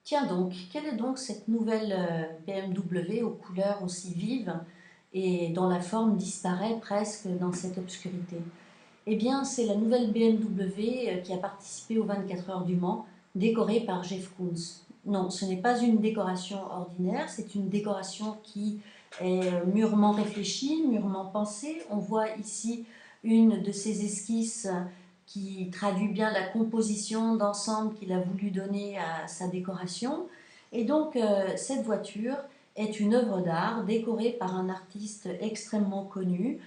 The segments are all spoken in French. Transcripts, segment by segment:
Tiens donc, quelle est donc cette nouvelle BMW aux couleurs aussi vives et dont la forme disparaît presque dans cette obscurité? Eh bien, c'est la nouvelle BMW qui a participé aux 24 heures du Mans, décorée par Jeff Koons. Non, ce n'est pas une décoration ordinaire, c'est une décoration qui est mûrement réfléchie, mûrement pensée. On voit ici une de ces esquisses qui traduit bien la composition d'ensemble qu'il a voulu donner à sa décoration. Et donc, cette voiture est une œuvre d'art décorée par un artiste extrêmement connu,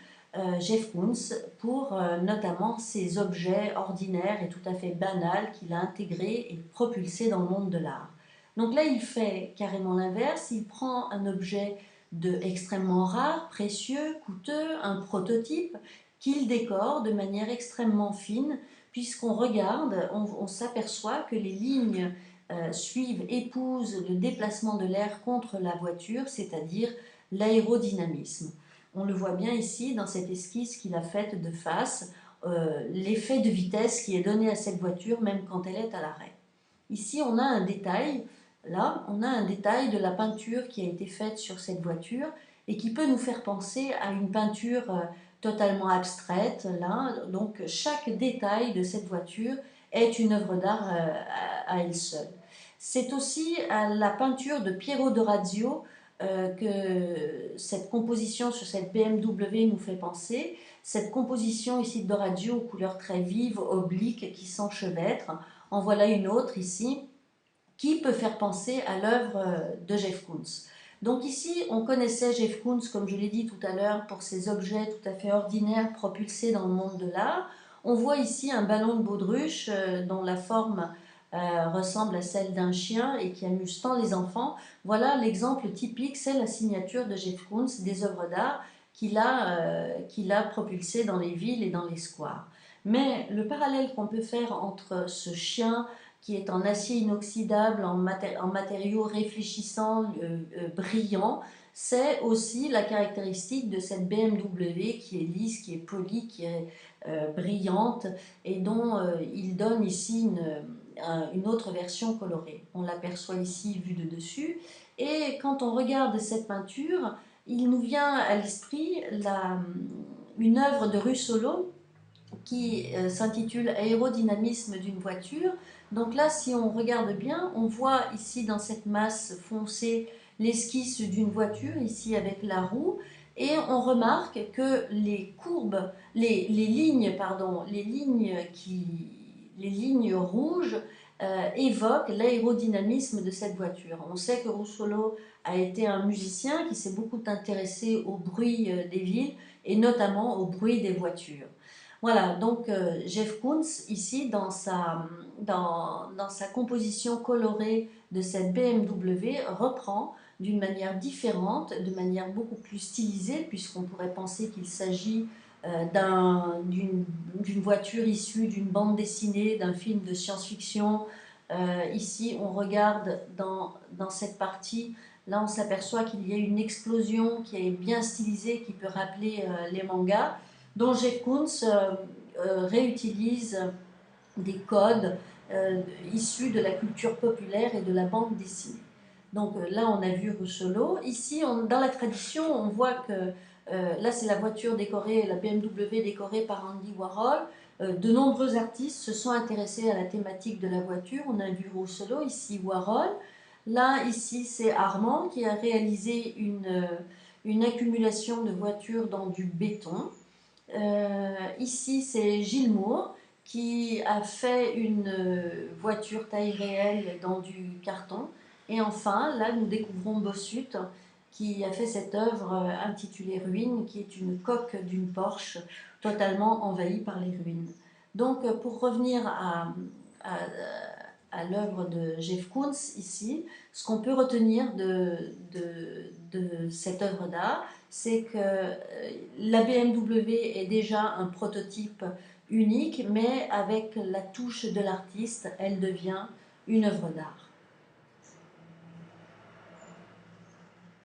Jeff Koons, pour notamment ses objets ordinaires et tout à fait banals qu'il a intégrés et propulsés dans le monde de l'art. Donc là, il fait carrément l'inverse, il prend un objet extrêmement rare, précieux, coûteux, un prototype, qu'il décore de manière extrêmement fine, puisqu'on regarde, on s'aperçoit que les lignes épousent le déplacement de l'air contre la voiture, c'est-à-dire l'aérodynamisme. On le voit bien ici dans cette esquisse qu'il a faite de face, l'effet de vitesse qui est donné à cette voiture même quand elle est à l'arrêt. Ici on a un détail, là on a un détail de la peinture qui a été faite sur cette voiture et qui peut nous faire penser à une peinture totalement abstraite. Là, donc chaque détail de cette voiture est une œuvre d'art à elle seule. C'est aussi à la peinture de Piero Dorazio que cette composition sur cette BMW nous fait penser. Cette composition ici de Dorazio aux couleurs très vives, obliques, qui s'enchevêtrent. En voilà une autre ici qui peut faire penser à l'œuvre de Jeff Koons. Donc ici, on connaissait Jeff Koons, comme je l'ai dit tout à l'heure, pour ses objets tout à fait ordinaires propulsés dans le monde de l'art. On voit ici un ballon de baudruche dont la forme ressemble à celle d'un chien et qui amuse tant les enfants. Voilà l'exemple typique, c'est la signature de Jeff Koons des œuvres d'art qu'il a propulsées dans les villes et dans les squares. Mais le parallèle qu'on peut faire entre ce chien qui est en acier inoxydable, en matériaux réfléchissants, brillants, c'est aussi la caractéristique de cette BMW qui est lisse, qui est polie, qui est brillante et dont il donne ici une autre version colorée. On l'aperçoit ici vue de dessus. Et quand on regarde cette peinture, il nous vient à l'esprit une œuvre de Russolo qui s'intitule Aérodynamisme d'une voiture. Donc là, si on regarde bien, on voit ici dans cette masse foncée l'esquisse d'une voiture, ici avec la roue, et on remarque que les courbes, les lignes, pardon, les lignes rouges évoquent l'aérodynamisme de cette voiture. On sait que Russolo a été un musicien qui s'est beaucoup intéressé au bruit des villes et notamment au bruit des voitures. Voilà, donc Jeff Koons, ici, dans sa composition colorée de cette BMW, reprend d'une manière différente, de manière beaucoup plus stylisée, puisqu'on pourrait penser qu'il s'agit d'une voiture issue d'une bande dessinée, d'un film de science-fiction. Ici, on regarde dans cette partie, là on s'aperçoit qu'il y a une explosion qui est bien stylisée, qui peut rappeler les mangas, dont Jeff Koons réutilise des codes issus de la culture populaire et de la bande dessinée. Donc là, on a vu Russolo. Ici, dans la tradition, on voit que là, c'est la voiture décorée, la BMW décorée par Andy Warhol. De nombreux artistes se sont intéressés à la thématique de la voiture. On a vu Russolo, ici Warhol. Là, ici, c'est Armand qui a réalisé une accumulation de voitures dans du béton. Ici, c'est Gilles Moore qui a fait une voiture taille réelle dans du carton. Et enfin, là, nous découvrons Bossut qui a fait cette œuvre intitulée Ruines, qui est une coque d'une Porsche totalement envahie par les ruines. Donc, pour revenir à l'œuvre de Jeff Koons ici, ce qu'on peut retenir de cette œuvre d'art, c'est que la BMW est déjà un prototype unique, mais avec la touche de l'artiste, elle devient une œuvre d'art.